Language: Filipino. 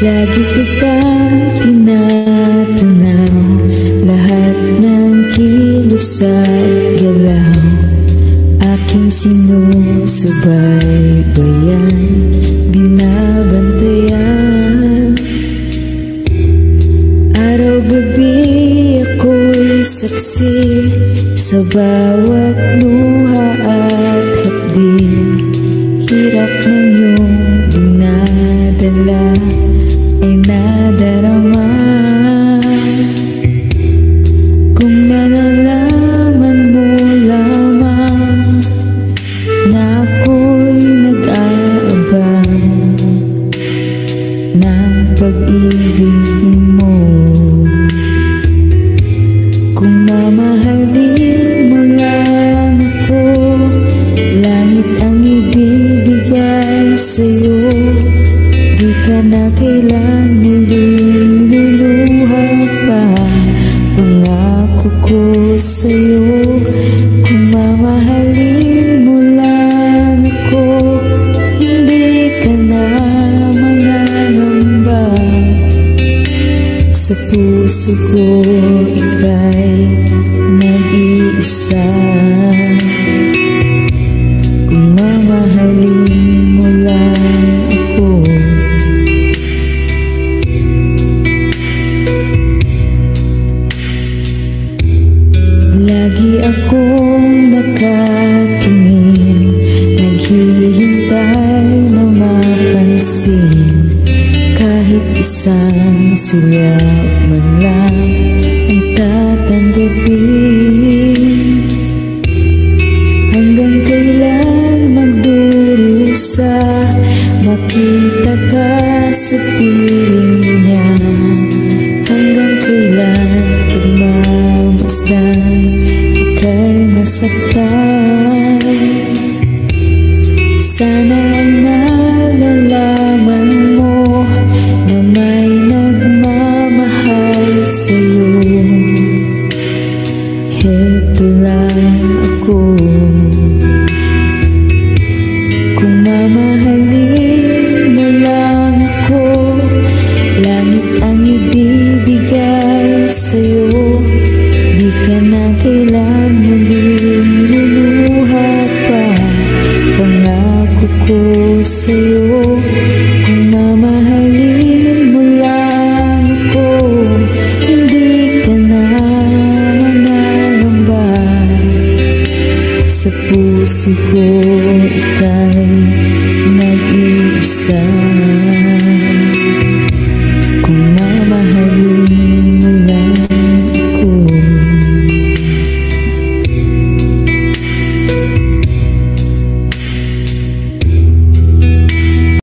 Lagi kitang tinatanaw, lahat ng kilos at galaw aking sinusubaybayan, binabantayan. Araw-gabi ako'y saksi sa bawat luha at hakbing. Hirap ng iyong dinadala ay nadarama. Kung nalalaman mo lamang na ako'y nag-aabang ng pag-ibig mo, kung mamahalin mo lang ako, langit ang ibibigay sa'yo. Di ka na kailan muling luluha pa, pangako ko sa'yo. Kung mamahalin mo lang ako, hindi ka na mangangamba. Sa puso ko ika'y nag-iisa. Kung mamahalin mo lang ako, lagi akong nakatingin, naghihintay na mapansin. Kahit isang sulap man lang ay tatanggapin. Hanggang kailan magdurusa, makita ka sa piling niya. Hanggang kailan pagmamasdan, ika'y masaktan. Sana'y nalalaman mo na may nagmamahal sa'yo. Heto lang ako. Kung mamahalin mo lang ako, langit ang ibibigay sa'yo. Di ka na kailan muling luluha pa, pangako ko sa'yo. Kung mamahalin mo lang ako, hindi ka na mangangamba. Sa puso ko ika'y nag-iisa.